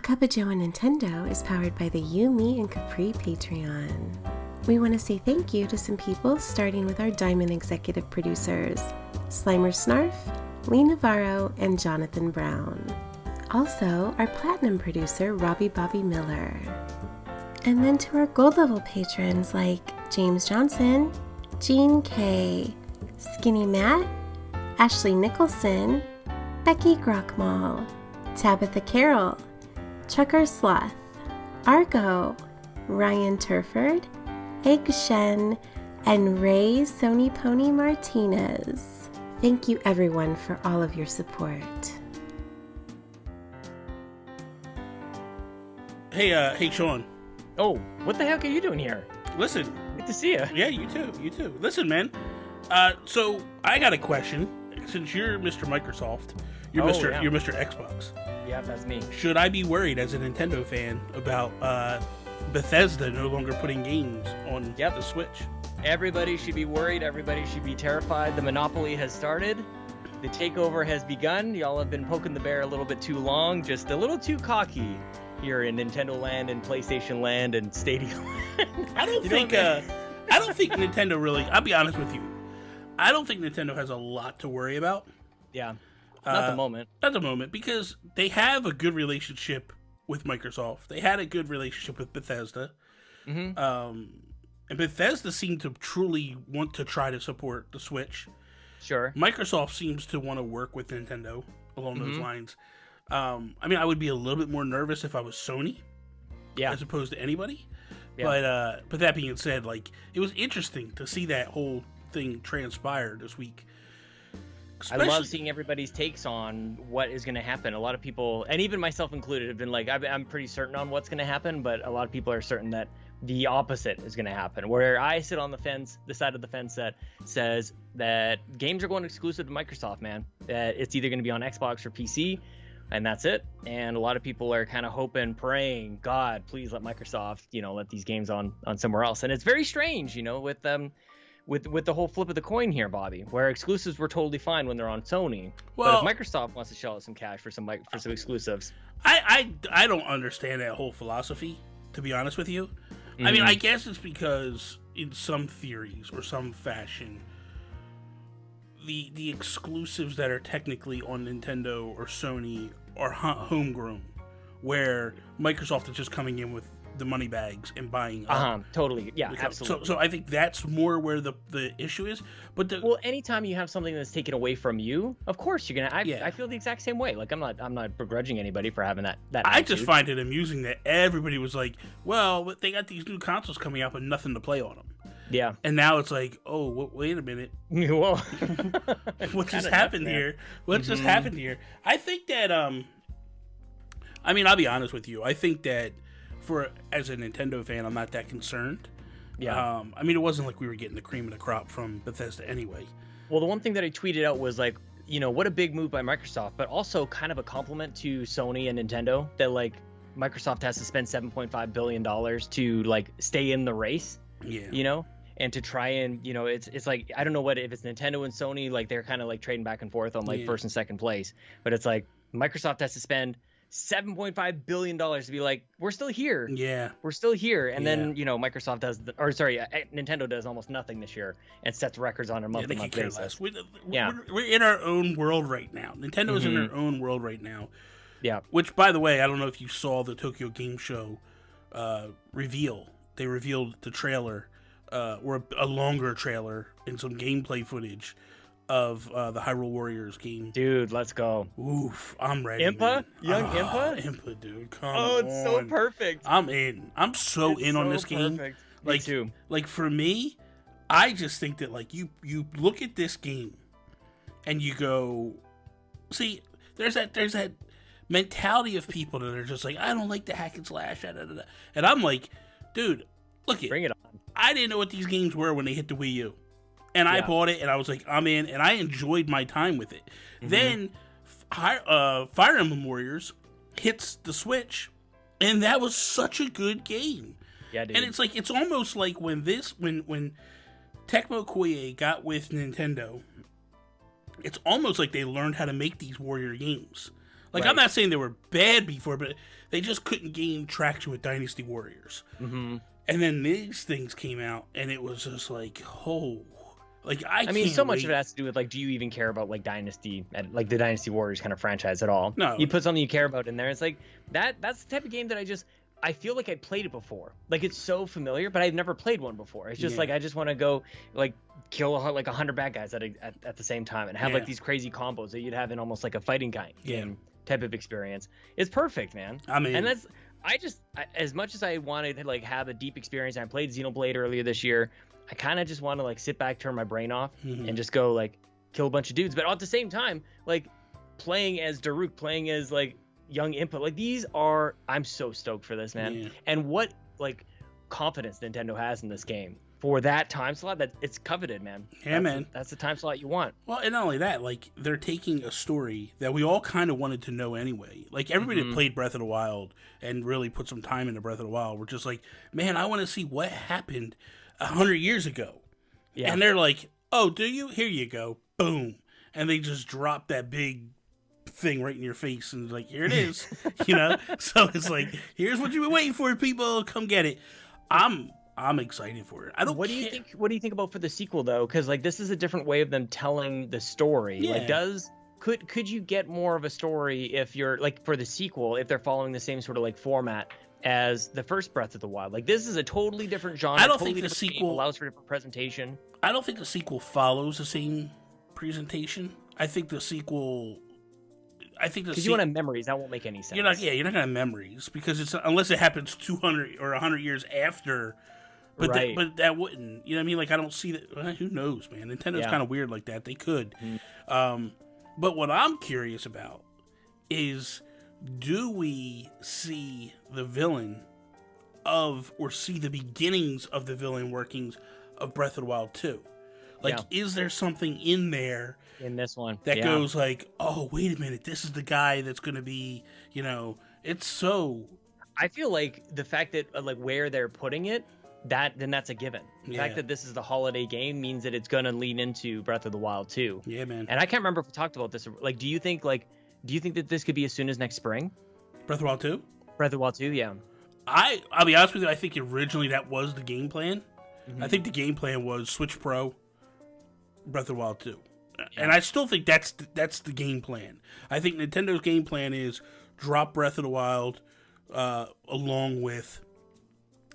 Cuppa Joe Nintendo is powered by the You, Me, and Capri Patreon. We want to say thank you to some people, starting with our Diamond executive producers, Slimer Snarf, Lee Navarro, and Jonathan Brown. Also, our Platinum producer, Robbie Bobby Miller. And then to our Gold level patrons like James Johnson, Jean K, Skinny Matt, Ashley Nicholson, Becky Grockmall, Tabitha Carroll, Chucker Sloth, Argo, Ryan Turford, Egg Shen, and Ray Sony Pony Martinez. Thank you everyone for all of your support. Hey, Sean. Oh, what the heck are you doing here? Listen. Good to see you. Yeah, you too. Listen, man. So I got a question. Since you're Mr. Microsoft, you're Mr. Xbox. Yeah, that's me. Should I be worried as a Nintendo fan about Bethesda no longer putting games on the Switch? Everybody should be worried. Everybody should be terrified. The monopoly has started. The takeover has begun. Y'all have been poking the bear a little bit too long, just a little too cocky here in Nintendo Land and PlayStation Land and Stadia Land. I don't think Nintendo really. I'll be honest with you. I don't think Nintendo has a lot to worry about. Yeah, not at the moment. Not at the moment, because they have a good relationship with Microsoft. They had a good relationship with Bethesda. Mm-hmm. And Bethesda seemed to truly want to try to support the Switch. Sure. Microsoft seems to want to work with Nintendo along those lines. I mean, I would be a little bit more nervous if I was Sony, as opposed to anybody. Yeah. But that being said, like, it was interesting to see that whole thing transpire this week. I love seeing everybody's takes on what is going to happen. A lot of people, and even myself included, have been like, I'm pretty certain on what's going to happen, but a lot of people are certain that the opposite is going to happen. Where I sit on the fence, the side of the fence that says that games are going exclusive to Microsoft, man. That it's either going to be on Xbox or PC, and that's it. And a lot of people are kind of hoping, praying, God, please let Microsoft, let these games on somewhere else. And it's very strange, with the whole flip of the coin here, Bobby, where exclusives were totally fine when they're on Sony. Well, but if Microsoft wants to shell out some cash for some exclusives, I don't understand that whole philosophy, to be honest with you. I mean, I guess it's because in some theories or some fashion, the exclusives that are technically on Nintendo or Sony are homegrown, where Microsoft is just coming in with the money bags and buying totally. Yeah, absolutely. So I think that's more where the issue is. But anytime you have something that's taken away from you, of course you're gonna. I feel the exact same way. Like I'm not begrudging anybody for having that I just find it amusing that everybody was like, well, they got these new consoles coming out but nothing to play on them. Yeah. And now it's like, oh, wait a minute. Whoa. What just happened here? What just happened here? I think that I mean, I'll be honest with you. I think that as a Nintendo fan, I'm not that concerned. Yeah. I mean, it wasn't like we were getting the cream of the crop from Bethesda anyway. Well, the one thing that I tweeted out was like, what a big move by Microsoft, but also kind of a compliment to Sony and Nintendo that like Microsoft has to spend $7.5 billion to like stay in the race. Yeah. And to try and, it's like, I don't know if it's Nintendo and Sony, like they're kind of like trading back and forth on like first and second place, but it's like Microsoft has to spend $7.5 billion to be like, we're still here. Yeah. We're still here. And then, Microsoft Nintendo does almost nothing this year and sets records on a month-to-month basis. We're in our own world right now. Nintendo is in their own world right now. Yeah. Which, by the way, I don't know if you saw the Tokyo Game Show reveal. They revealed the trailer, or a longer trailer and some gameplay footage of the Hyrule Warriors game. Dude, let's go. Oof, I'm ready. Impa? Man. Young Impa? Impa, dude. Come on. Oh, it's so perfect. I'm in. I'm so in on this game. Me too. Like, for me, I just think that, like, you look at this game and you go, see, there's that mentality of people that are just like, I don't like the hack and slash, and I'm like, dude, bring it on. I didn't know what these games were when they hit the Wii U. And I bought it, and I was like, I'm in, and I enjoyed my time with it. Then Fire Emblem Warriors hits the Switch, and that was such a good game. Yeah, dude. And it's like, it's almost like when Tecmo Koei got with Nintendo, it's almost like they learned how to make these Warrior games. Like, I'm not saying they were bad before, but they just couldn't gain traction with Dynasty Warriors. Mm-hmm. And then these things came out, and it was just like, oh, like I mean, so much wait. of it has to do with like, do you even care about like Dynasty, like the Dynasty Warriors kind of franchise at all? No. You put something you care about in there. It's like that's the type of game that I feel like I played it before. Like, it's so familiar, but I've never played one before. It's just like I just want to go like kill like 100 bad guys at the same time and have like these crazy combos that you'd have in almost like a fighting game type of experience. It's perfect, man. I mean, and as much as I wanted to like have a deep experience, and I played Xenoblade earlier this year, I kind of just want to like sit back, turn my brain off, and just go like kill a bunch of dudes. But at the same time, like playing as Daruk, playing as like young Impa, like I'm so stoked for this, man. Yeah. And what like confidence Nintendo has in this game for that time slot, that it's coveted, man. Yeah, that's the time slot you want. Well, and not only that, like they're taking a story that we all kind of wanted to know anyway. Like everybody that played Breath of the Wild and really put some time into Breath of the Wild were just like, man, I want to see what happened 100 years ago. Yeah. And they're like, oh, do you? Here you go. Boom. And they just drop that big thing right in your face and like, here it is. So it's like, here's what you've been waiting for, people. Come get it. I'm excited for it. What do you think about for the sequel though? Because like this is a different way of them telling the story. Yeah. Like could you get more of a story if you're like for the sequel, if they're following the same sort of like format as the first Breath of the Wild? Like this is a totally different genre. I don't think the sequel allows for different presentation. I don't think the sequel follows the same presentation. I think the sequel. Because you want to have memories, that won't make any sense. You're not gonna have memories because it's unless it happens 200 or 100 years after. But right. But that wouldn't. You know what I mean? Like I don't see that. Well, who knows, man? Nintendo's kind of weird like that. They could. But what I'm curious about is, do we see the villain or see the beginnings of the villain workings of Breath of the Wild 2? Like, is there something in there in this one that goes like, oh, wait a minute, this is the guy that's going to be, it's so. I feel like the fact that like where they're putting it, that's a given. The fact that this is the holiday game means that it's going to lean into Breath of the Wild 2. Yeah, man. And I can't remember if we talked about this. Like, do you think that this could be as soon as next spring? Breath of the Wild 2? Breath of the Wild 2, yeah. I'll be honest with you, I think originally that was the game plan. I think the game plan was Switch Pro, Breath of the Wild 2. And I still think that's the game plan. I think Nintendo's game plan is drop Breath of the Wild along with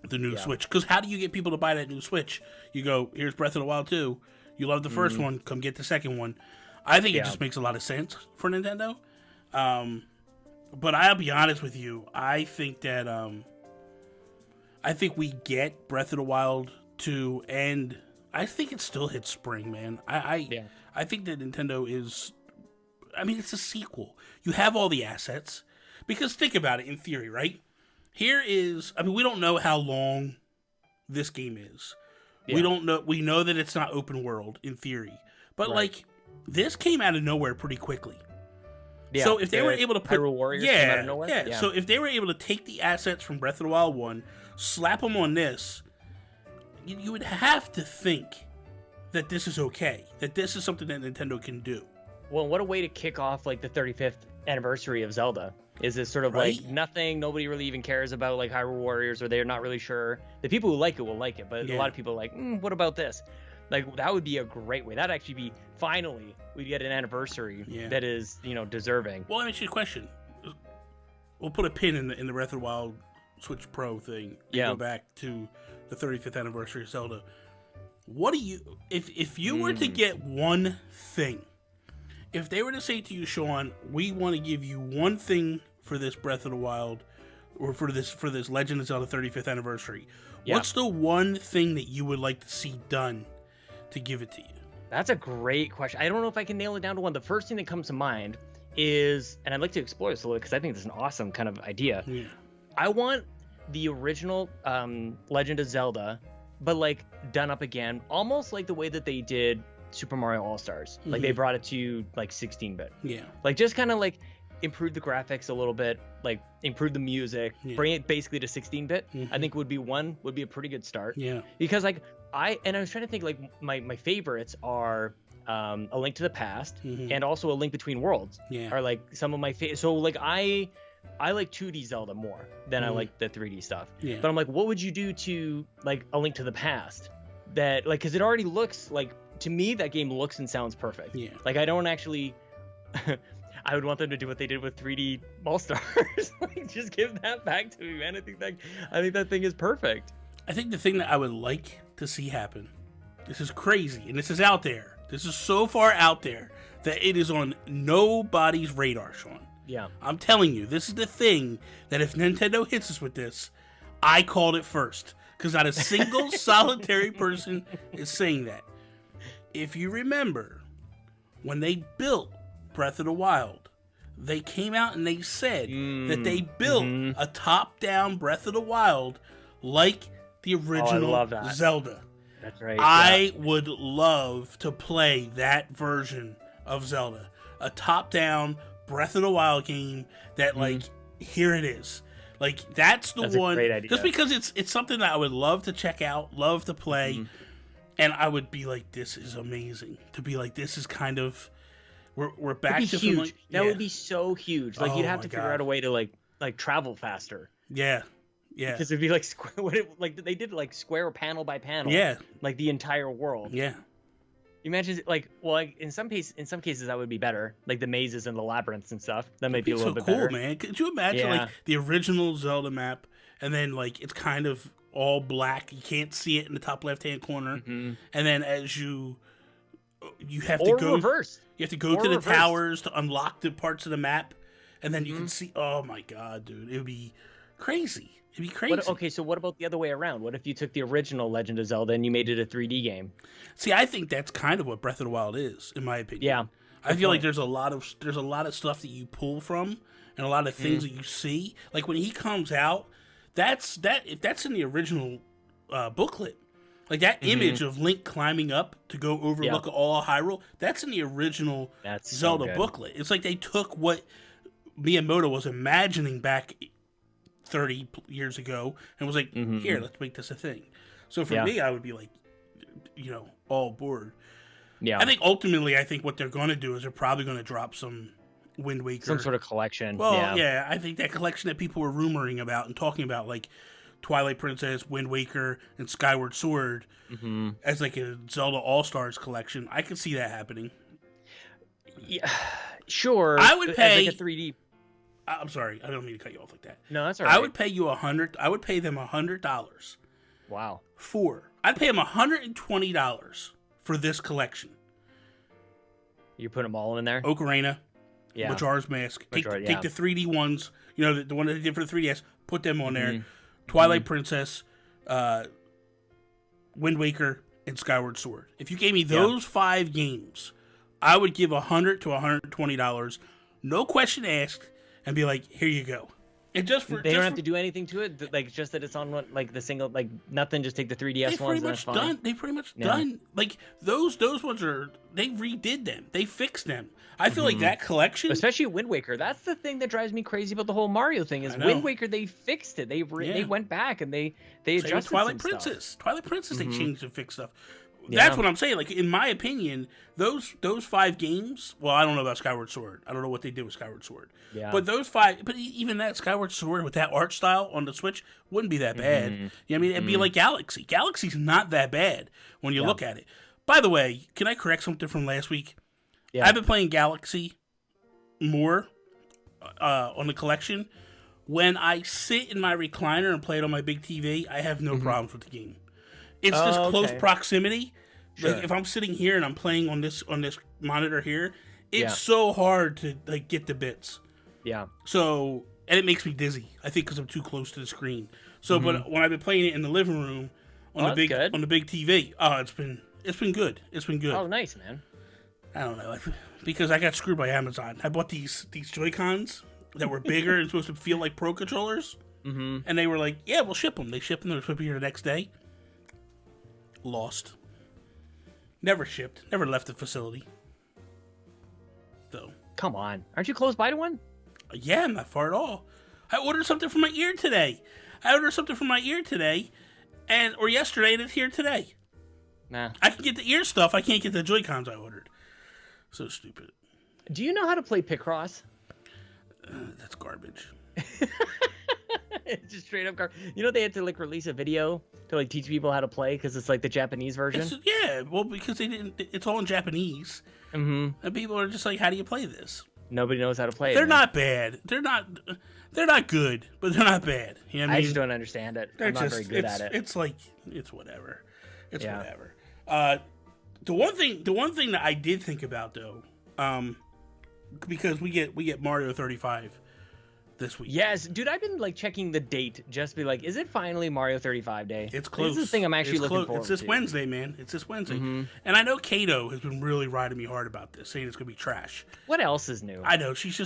the new Switch. Because how do you get people to buy that new Switch? You go, here's Breath of the Wild 2. You love the first one, come get the second one. I think it just makes a lot of sense for Nintendo. But I'll be honest with you, I think that I think we get Breath of the Wild 2, and I think it still hits spring, man. I think that Nintendo is, I mean, it's a sequel. You have all the assets. Because think about it in theory, right? Here is, I mean, we don't know how long this game is. Yeah. We know that it's not open world in theory. But like, this came out of nowhere pretty quickly. Yeah, so if they were able to put Hyrule Warriors came out of nowhere. Yeah. So if they were able to take the assets from Breath of the Wild 1, slap them on this, you would have to think that this is okay. That this is something that Nintendo can do. Well, what a way to kick off like the 35th anniversary of Zelda. Is this sort of like nobody really even cares about like Hyrule Warriors, or they're not really sure. The people who like it will like it, but a lot of people are like, what about this? Like, that would be a great way. That'd actually be, finally, we'd get an anniversary that is, deserving. Well, let me ask you a question. We'll put a pin in the Breath of the Wild Switch Pro thing and go back to the 35th anniversary of Zelda. What do you, if you were to get one thing, if they were to say to you, Sean, we want to give you one thing for this Breath of the Wild, or for this Legend of Zelda 35th anniversary, what's the one thing that you would like to see done to give it to you? That's a great question. I don't know if I can nail it down to one. The first thing that comes to mind is, and I'd like to explore this a little because I think this is an awesome kind of idea. Yeah. I want the original Legend of Zelda, but like done up again, almost like the way that they did Super Mario All-Stars. Like they brought it to like 16-bit. Yeah. Like just kind of like improve the graphics a little bit, like improve the music, bring it basically to 16-bit. I think would be a pretty good start. Yeah. Because like I was trying to think, like my favorites are A Link to the Past, and also A Link Between Worlds are like some of my favorite. So like I like 2D Zelda more than I like the 3D stuff. Yeah. But I'm like, what would you do to like A Link to the Past? That like, because it already looks like, to me, that game looks and sounds perfect. Yeah. Like I don't actually. I would want them to do what they did with 3D All-Stars. Like, just give that back to me, man. I think that thing is perfect. I think the thing that I would like to see happen, this is crazy, and this is out there. This is so far out there that it is on nobody's radar, Sean. Yeah. I'm telling you, this is the thing that if Nintendo hits us with this, I called it first. Because not a single solitary person is saying that. If you remember, when they built Breath of the Wild, they came out and they said that they built a top-down Breath of the Wild like the original Zelda. That's right. I would love to play that version of Zelda. A top-down Breath of the Wild game that, like, here it is. Like, that's the one. A great idea. Just because it's something that I would love to check out, love to play, and I would be like, this is amazing. To be like, this is kind of... We're back to huge. That would be so huge. Like you'd have to figure out a way to like travel faster. Yeah. Because it'd be like like they did like square panel by panel. Yeah. Like the entire world. Yeah. You imagine like in some cases that would be better. Like the mazes and the labyrinths and stuff. That might be a little bit better. Cool, man. Could you imagine like the original Zelda map and then like it's kind of all black. You can't see it in the top left-hand corner. And then as you have to go reverse. You have to go to the towers to unlock the parts of the map, and then you can see. Oh my god, dude! It would be crazy. It'd be crazy. So what about the other way around? What if you took the original Legend of Zelda and you made it a 3D game? See, I think that's kind of what Breath of the Wild is, in my opinion. Yeah, I feel like there's a lot of stuff that you pull from, and a lot of things that you see. Like when he comes out, if that's in the original booklet. Like that image of Link climbing up to go overlook all of Hyrule, that's in the original Zelda booklet. It's like they took what Miyamoto was imagining back 30 years ago and was like, here, let's make this a thing. So for me, I would be like, all aboard. Yeah. I think ultimately, what they're going to do is they're probably going to drop some Wind Waker. Some sort of collection. Well, yeah, I think that collection that people were rumoring about and talking about, like, Twilight Princess, Wind Waker, and Skyward Sword as like a Zelda All-Stars collection. I could see that happening. Yeah, sure. I would pay like a 3D. I'm sorry, I don't mean to cut you off like that. No, that's all right. I would pay you $100. I would pay them $100. Wow. I'd pay them $120 for this collection. You put them all in there. Ocarina, Majora's Mask. Take the 3D ones. The one that they did for the 3DS. Put them on there. Twilight Princess, Wind Waker, and Skyward Sword. If you gave me those 5 games, I would give $100 to $120, no question asked, and be like, "Here you go." And they don't have to do anything to it, like just that it's on the single, like nothing. Just take the 3DS ones. They pretty much done. Like those ones they redid them. They fixed them. I feel like that collection, especially Wind Waker. That's the thing that drives me crazy about the whole Mario thing. Is Wind Waker they fixed it. They went back and they adjusted Twilight Princess. Stuff. Twilight Princess. They changed and fixed stuff. That's what I'm saying. Like in my opinion, those 5 games. Well, I don't know about Skyward Sword. I don't know what they did with Skyward Sword. Yeah. But those 5. But even that Skyward Sword with that art style on the Switch wouldn't be that bad. I mean, it'd be like Galaxy. Galaxy's not that bad when you look at it. By the way, can I correct something from last week? Yeah. I've been playing Galaxy more on the collection. When I sit in my recliner and play it on my big TV, I have no problems with the game. It's this close proximity. Sure. Like if I'm sitting here and I'm playing on this monitor here, it's so hard to like get the bits. Yeah. So and it makes me dizzy. I think because I'm too close to the screen. So, but when I've been playing it in the living room on the big TV, it's been good. It's been good. Oh, nice, man. I don't know, because I got screwed by Amazon. I bought these Joy-Cons that were bigger and supposed to feel like Pro controllers, and they were like, "Yeah, we'll ship them." They shipped them. They were supposed to be here the next day. Lost. Never shipped. Never left the facility. Though. Come on, aren't you close by to one? Yeah, I'm not far at all. I ordered something from my ear today. Or yesterday, and it's here today. Nah. I can get the ear stuff. I can't get the Joy-Cons I ordered. So stupid. Do you know how to play Picross? That's garbage. It's just straight up garbage. You know they had to like release a video to like teach people how to play because it's like the Japanese version. Well, because they didn't. It's all in Japanese, and people are just like, "How do you play this?" Nobody knows how to play. They're not bad. They're not good, but they're not bad. You know what I mean? just don't understand it. I'm not very good at it. It's like it's whatever. It's whatever. The one thing that I did think about though, because we get Mario 35 this week. Yes, dude, I've been like checking the date just to be like, is it finally Mario 35 Day? It's close. This is the thing I'm actually looking forward to. It's this Wednesday, man. It's this Wednesday. And I know Kato has been really riding me hard about this, saying it's going to be trash. What else is new? I know. She's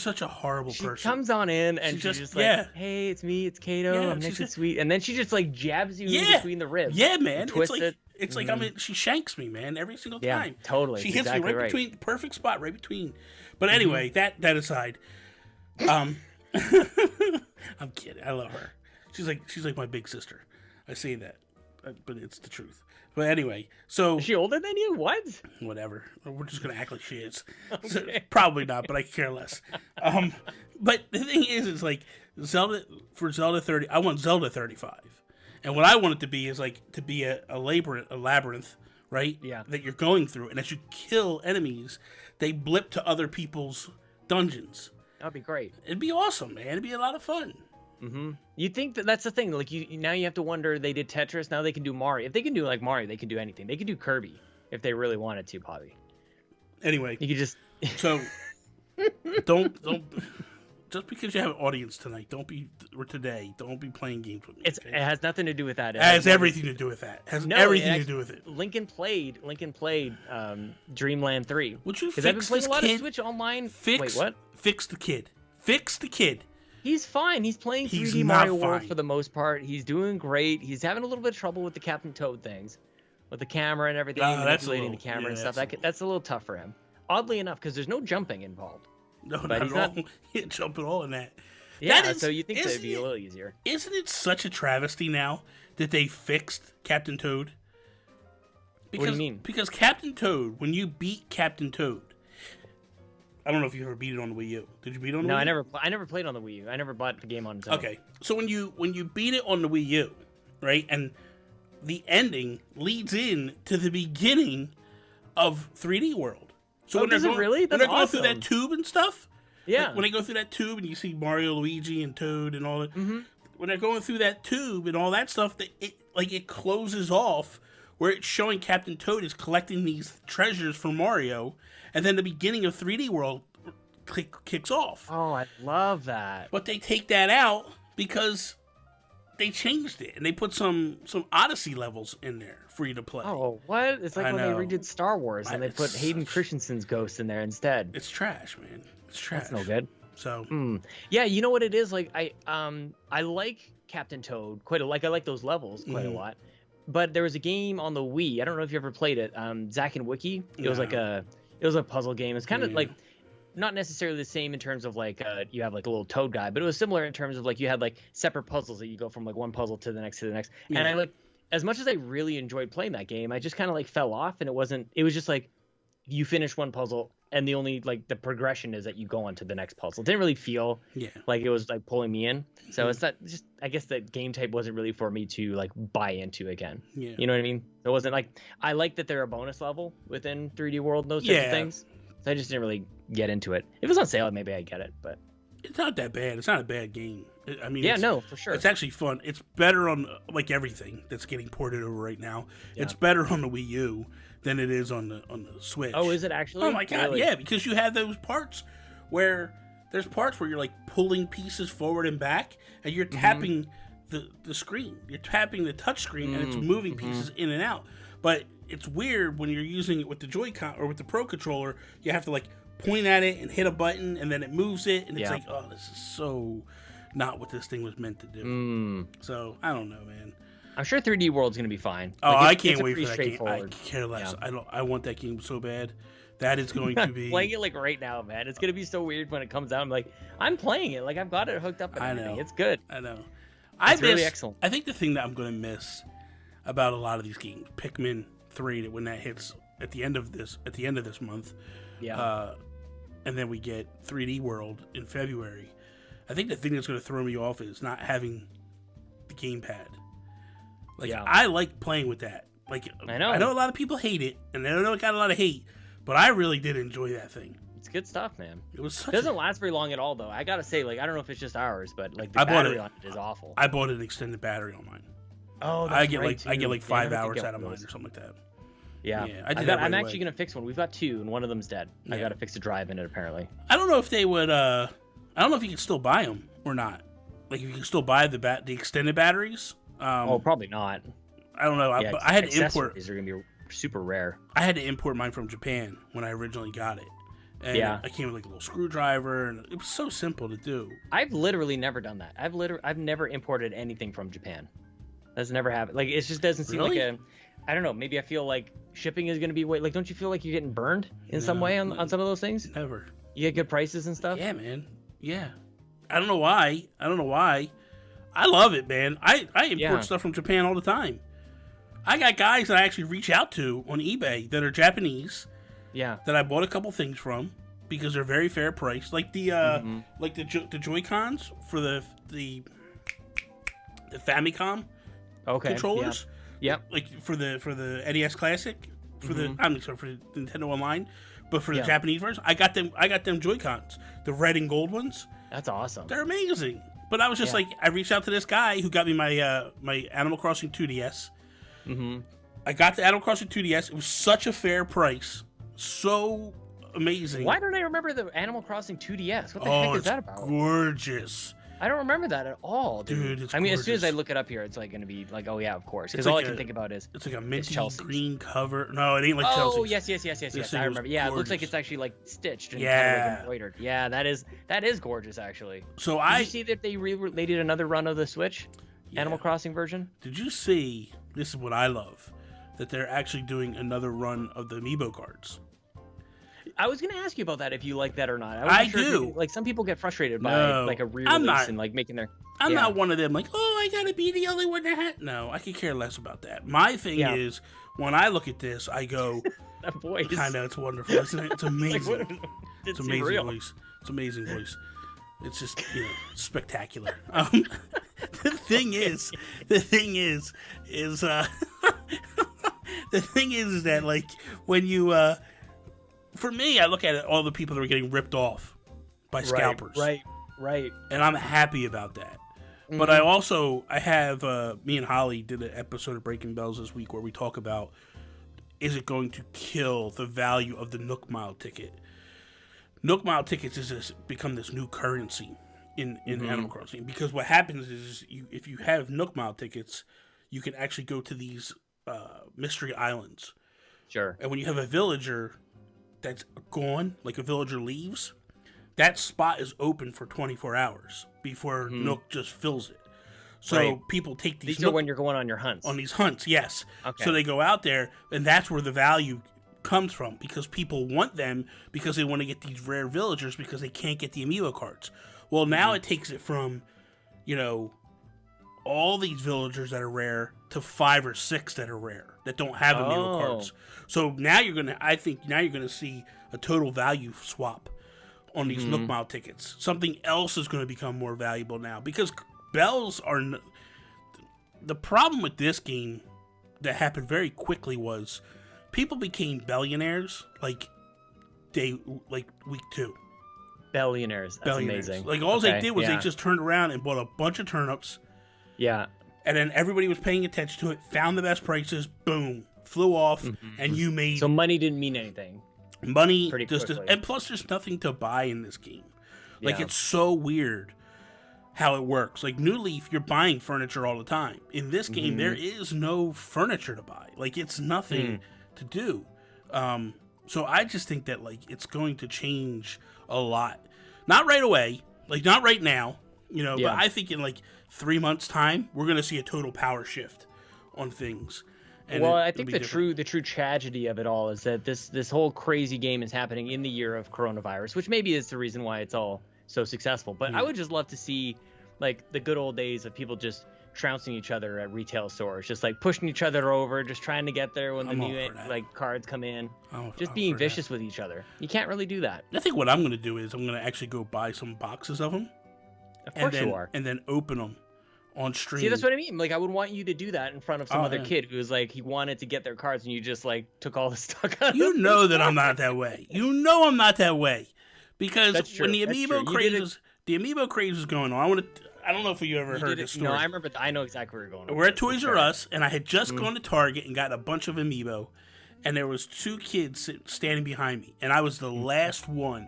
such a horrible person. She comes on in and she's just like, hey, it's me, it's Kato. I'm nice and sweet. And then she just like jabs you in between the ribs. Yeah, man. Twist it. It's like, I mean, she shanks me, man, every single time. Yeah, totally. She hits me right between the perfect spot, right between. But anyway, that aside, I'm kidding. I love her. She's like my big sister. I say that, but it's the truth. But anyway, so is she older than you? What? Whatever. We're just gonna act like she is. Okay. So, probably not, but I care less. But the thing is like Zelda 30. I want Zelda 35, and what I want it to be is like to be a labyrinth, right? Yeah. That you're going through, and as you kill enemies, they blip to other people's dungeons. That'd be great. It'd be awesome, man. It'd be a lot of fun. You think that's the thing? Like now you have to wonder. They did Tetris. Now they can do Mario. If they can do like Mario, they can do anything. They could do Kirby if they really wanted to, Bobby. Anyway, you could just so don't just because you have an audience tonight. Don't be playing games with me. It has nothing to do with that. It has everything to do with that. It has everything to do with it. Lincoln played Dreamland 3. Would you fix I've been playing this a lot kid? of Switch online. Wait, what? Fix the kid. Fix the kid. He's fine. He's playing 3D Mario World for the most part. He's doing great. He's having a little bit of trouble with the Captain Toad things, with the camera and everything, manipulating the camera and stuff. That's a little tough for him. Oddly enough, because there's no jumping involved. No, not at all. He didn't jump at all in that. Yeah, so you think that'd be a little easier. Isn't it such a travesty now that they fixed Captain Toad? What do you mean? Because Captain Toad, when you beat Captain Toad, I don't know if you ever beat it on the Wii U. Did you beat it on the Wii U? No, I never played on the Wii U. I never bought the game on its own. Okay, so when you beat it on the Wii U, right, and the ending leads in to the beginning of 3D World. So when they're going through that tube and stuff, yeah. Like when they go through that tube and you see Mario, Luigi, and Toad and all that, when they're going through that tube and all that stuff, it closes off where it's showing Captain Toad is collecting these treasures for Mario, and then the beginning of 3D World kicks off. Oh, I love that. But they take that out because they changed it and they put some Odyssey levels in there for you to play. Oh, what? It's like when they redid Star Wars and they put Hayden Christensen's ghost in there instead. It's trash, man. It's trash. That's no good. So yeah, you know what it is? Like I like Captain Toad quite a lot. I like those levels quite a lot. But there was a game on the Wii. I don't know if you ever played it. Zack and Wiki. It was a puzzle game. It's kind of like not necessarily the same in terms of like you have like a little toad guy, but it was similar in terms of like you had like separate puzzles that you go from like one puzzle to the next to the next. Yeah. And I like, as much as I really enjoyed playing that game, I just kind of like fell off, and it was just like you finish one puzzle and the only like the progression is that you go on to the next puzzle. It didn't really feel like it was like pulling me in. So it's not just, I guess that game type wasn't really for me to like buy into again. Yeah. You know what I mean? It wasn't like, I like that they're a bonus level within 3D World and those types of things. So I just didn't really get into it. If it was on sale, maybe I'd get it, but it's not that bad. It's not a bad game. I mean, no, for sure. It's actually fun. It's better on like everything that's getting ported over right now. Yeah. It's better on the Wii U than it is on the Switch. Oh, is it actually? Oh my god, really? Yeah, because you have those parts where there's parts where you're like pulling pieces forward and back, and you're tapping the screen. You're tapping the touch screen, and it's moving pieces in and out. But it's weird when you're using it with the Joy-Con or with the Pro Controller. You have to like point at it and hit a button, and then it moves it, and it's like, oh, this is so not what this thing was meant to do. So I don't know, man. I'm sure 3D World's gonna be fine. Oh, I can't wait for that game. I care less. Yeah. I want that game so bad. That is going to be playing it like right now, man. It's gonna be so weird when it comes out. I'm like, I'm playing it. Like I've got it hooked up and everything. I know. It's good. I know. It's really excellent. I think the thing that I'm gonna miss about a lot of these games, Pikmin 3, that when that hits at the end of this month, Yeah. And then we get 3D World in February. I think the thing that's going to throw me off is not having the gamepad. Like, I like playing with that. Like, I know a lot of people hate it, and I know it got a lot of hate, but I really did enjoy that thing. It's good stuff, man. It doesn't last very long at all, though. I gotta say, like, I don't know if it's just ours, but like the battery on it is awful. I bought an extended battery on mine. Oh, I get like 5 hours out of mine or something like that. Yeah, I'm actually gonna fix one. We've got 2, and one of them's dead. I gotta fix a drive in it apparently. I don't know if they would. I don't know if you can still buy them or not. Like, if you can still buy the extended batteries. Probably not. I don't know. Yeah, I had to import. These are gonna be super rare. I had to import mine from Japan when I originally got it. And I came with like a little screwdriver, and it was so simple to do. I've literally never done that. I've never imported anything from Japan. That's never happened. Like, it just doesn't seem like a. I don't know. Maybe I feel like shipping is going to be like. Don't you feel like you're getting burned in some way on some of those things? Never. You get good prices and stuff. Yeah, man. Yeah. I don't know why. I love it, man. I import stuff from Japan all the time. I got guys that I actually reach out to on eBay that are Japanese. Yeah. That I bought a couple things from because they're very fair price. Like the the Joy-Cons for the Famicom controllers. Yep. Like for the NES Classic, for the Nintendo Online, but for the Japanese version, I got them Joy-Cons, the red and gold ones. That's awesome. They're amazing. But I was just like, I reached out to this guy who got me my my Animal Crossing 2DS. Mm-hmm. I got the Animal Crossing 2DS. It was such a fair price. So amazing. Why don't I remember the Animal Crossing 2DS? What the heck is that about? Gorgeous. I don't remember that at all, dude. It's gorgeous. As soon as I look it up here, it's like going to be like, oh yeah, of course. Because all I can think about is it's like a minty green cover. No, it ain't like Chelsea. Oh yes. I remember. Yeah, gorgeous. It looks like it's actually like stitched and kind of like embroidered. Yeah, that is gorgeous actually. So did you see that they did another run of the Switch Animal Crossing version? Did you see? This is what I love, that they're actually doing another run of the Amiibo cards. I was going to ask you about that if you like that or not. I do. Like, some people get frustrated by like a re-release and like making their. I'm not one of them. Like, oh, I gotta be the only one that had. No, I could care less about that. My thing is, when I look at this, I go, that voice. I know, it's wonderful, isn't it? It's amazing. Like, it's amazing voice. It's amazing voice. It's just spectacular. The thing is that like when you. For me, I look at it, all the people that are getting ripped off by scalpers. Right. And I'm happy about that. Mm-hmm. But I have, me and Holly did an episode of Breaking Bells this week where we talk about, is it going to kill the value of the Nook Mile ticket? Nook Mile tickets has just become this new currency in Animal Crossing. Because what happens is, if you have Nook Mile tickets, you can actually go to these mystery islands. Sure. And when you have a villager that's gone, like a villager leaves, that spot is open for 24 hours before Nook just fills it. So people take these are when you're going on your hunts. On these hunts, yes. Okay. So they go out there, and that's where the value comes from, because people want them because they want to get these rare villagers because they can't get the Amiibo cards. Well, now it takes it from, all these villagers that are rare to 5 or 6 that are rare that don't have Amiibo cards. So now you're gonna see a total value swap on these Nook Mile tickets. Something else is going to become more valuable now because bells are. The problem with this game that happened very quickly was people became billionaires like week 2. Billionaires. That's amazing. Like all they did was they just turned around and bought a bunch of turnips. Yeah. And then everybody was paying attention to it, found the best prices, boom, flew off, and you made. So money didn't mean anything. Money just and plus there's nothing to buy in this game. Like it's so weird how it works. Like New Leaf, you're buying furniture all the time. In this game, there is no furniture to buy. Like it's nothing to do. So I just think that like it's going to change a lot. Not right away, like not right now, but I think in like 3 months' time, we're gonna see a total power shift on things. And I think the true tragedy of it all is that this whole crazy game is happening in the year of coronavirus, which maybe is the reason why it's all so successful. But I would just love to see like the good old days of people just trouncing each other at retail stores, just like pushing each other over, just trying to get there when the new like cards come in, just being vicious with each other. You can't really do that. I think what I'm going to do is I'm going to actually go buy some boxes of them. Of course you are. And then open them on stream. See, that's what I mean. Like, I would want you to do that in front of some other kid who was like, he wanted to get their cards, and you just like took all the stock out of You know that I'm not that way. You know I'm not that way. Because when the amiibo craze was going on, I don't know if you ever heard this story. No, I remember. I know exactly where you're going. We're at Toys R Us, and I had just gone to Target and got a bunch of amiibo, and there was 2 kids standing behind me, and I was the last one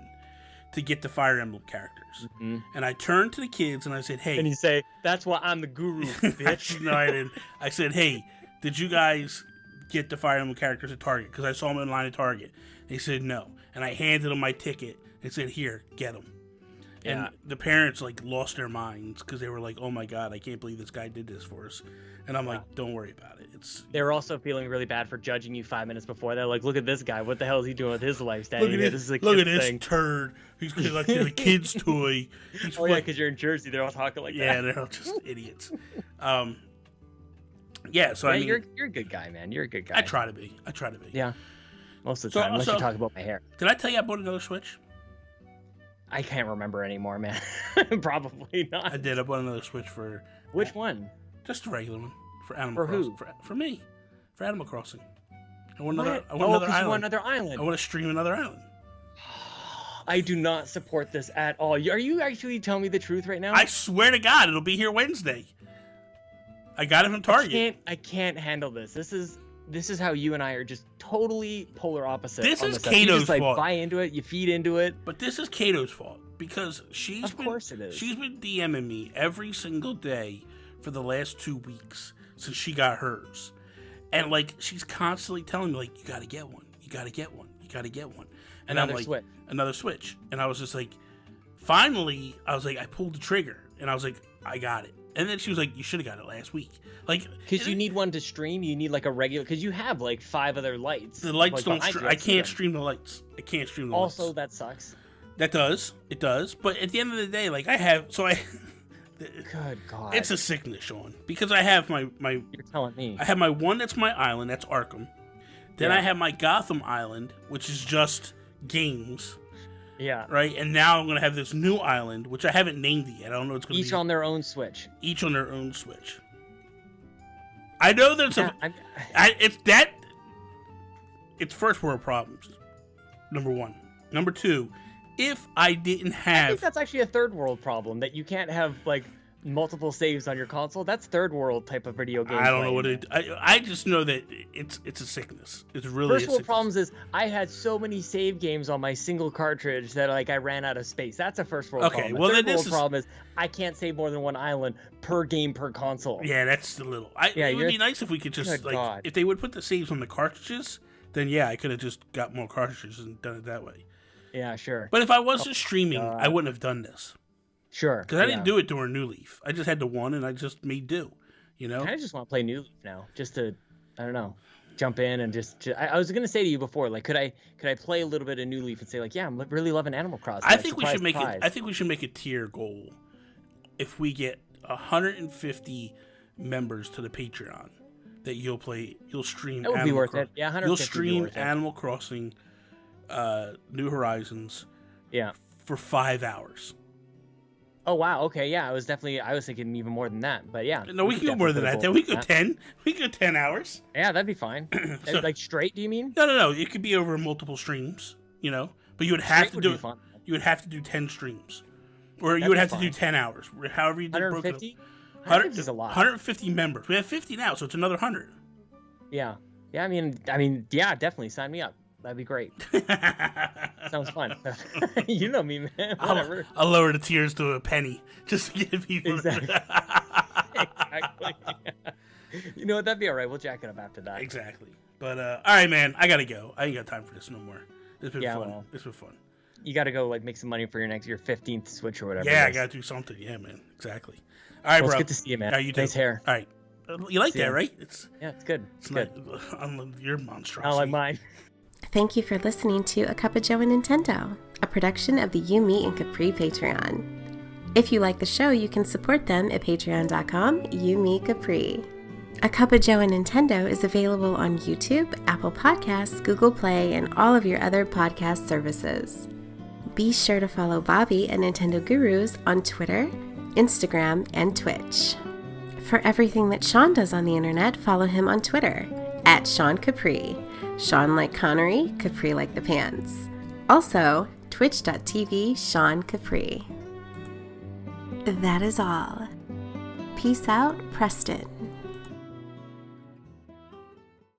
to get the Fire Emblem characters. And I turned to the kids and I said, "Hey," and you say, "That's why I'm the guru, bitch." No, I didn't. I said, "Hey, did you guys get the Fire Emblem characters at Target?" Because I saw them in line at Target. They said no, and I handed them my ticket and said, "Here, get them." Yeah. And the parents like lost their minds because they were like, "Oh my god, I can't believe this guy did this for us." And I'm like, "Don't worry about it." They were also feeling really bad for judging you 5 minutes before. They're like, "Look at this guy. What the hell is he doing with his life? Standing here? This is a look at this thing. turd. He's collecting a kid's toy." Yeah, because you're in Jersey. They're all talking like that. Yeah, they're all just idiots. Yeah, so I mean, you're a good guy, man. You're a good guy. I try to be. Yeah, most of the time. Unless you talk about my hair. Did I tell you I bought another Switch? I can't remember anymore, man. Probably not. I did. I bought another Switch for... Which one? Just a regular one. For Animal Crossing. For me. For Animal Crossing. I want another island. You want another island. I want to stream another island. I do not support this at all. Are you actually telling me the truth right now? I swear to God, it'll be here Wednesday. I got it from Target. I can't handle this. This is how you and I are just totally polar opposites. This is Kato's fault. You just like buy into it, you feed into it. But this is Kato's fault because she's been DMing me every single day for the last 2 weeks since she got hers, and like she's constantly telling me like, "You got to get one. You got to get one. You got to get one." And I'm like, "Another Switch." And I was just like, finally, I was like, I pulled the trigger, and I was like, I got it. And then she was like, "You should have got it last week." Like, because you need one to stream. You need like a regular. Because you have like 5 other lights. The lights don't. I can't stream the lights. I can't stream the lights. Also, that sucks. That does. It does. But at the end of the day, like I have. So I. Good God. It's a sickness, Sean. Because I have my. You're telling me. I have my one that's my island. That's Arkham. Then I have my Gotham Island, which is just games. Yeah. Right? And now I'm going to have this new island, which I haven't named it yet. I don't know what's going to be. Each on their own Switch. Each on their own Switch. I know there's it's first world problems. Number 1. Number 2, if I didn't have... I think that's actually a third world problem, that you can't have, like, multiple saves on your console. That's third world type of video game. I don't know what it... I just know that it's a sickness. It's really First world problems is I had so many save games on my single cartridge that like I ran out of space. That's a first world problem. Well, third world problem is I can't save more than one island per game per console. Yeah, that's a little... it would be nice if we could just, like... If they would put the saves on the cartridges, then yeah, I could have just got more cartridges and done it that way. Yeah, sure. But if I wasn't streaming, I wouldn't have done this. Sure. Because I didn't do it during New Leaf. I just had the one, and I just made do. You know? I kind of just want to play New Leaf now, just to, I don't know, jump in and just I was gonna say to you before, like, could I play a little bit of New Leaf and say like, yeah, I'm really loving Animal Crossing. I think we should make it. I think we should make a tier goal. If we get 150 members to the Patreon, that you'll stream. That would be worth it. Yeah, 150. You'll stream Animal Crossing, New Horizons. Yeah. For 5 hours. Oh wow, okay, yeah, I was thinking even more than that, but yeah. No, we can go more than that. Then we go 10. We go 10 hours. Yeah, that'd be fine. So, like straight, do you mean? No. It could be over multiple streams, you know. But you would have to do it. You would have to do 10 streams, or you would have to do 10 hours. However you did. 150. 150 is a lot. 150 members. We have 50 now, so it's another 100. Yeah. I mean, yeah, definitely sign me up. That'd be great. Sounds fun. You know me, man. Whatever. I'll lower the tiers to a penny just to get people. Exactly. Exactly. You know what? That'd be all right. We'll jack it up after that. Exactly. But all right, man. I gotta go. I ain't got time for this no more. It's been fun. Well, it's been fun. You gotta go like make some money for your 15th Switch or whatever. Yeah, I gotta do something. Yeah, man. Exactly. All right, bro. It's good to see you, man. You nice hair. All right. You like that, right? It's good. It's good. Your monstrosity. I like mine. Thank you for listening to A Cuppa Joe Nintendo, a production of the You, Me, and Capri Patreon. If you like the show, you can support them at patreon.com/YouMeCapri. A Cuppa Joe Nintendo is available on YouTube, Apple Podcasts, Google Play, and all of your other podcast services. Be sure to follow Bobby and Nintendo Gurus on Twitter, Instagram, and Twitch. For everything that Sean does on the internet, follow him on Twitter at Sean Capri. Sean like Connery, Capri like the pants. Also, twitch.tv Sean Capri. That is all. Peace out, Preston.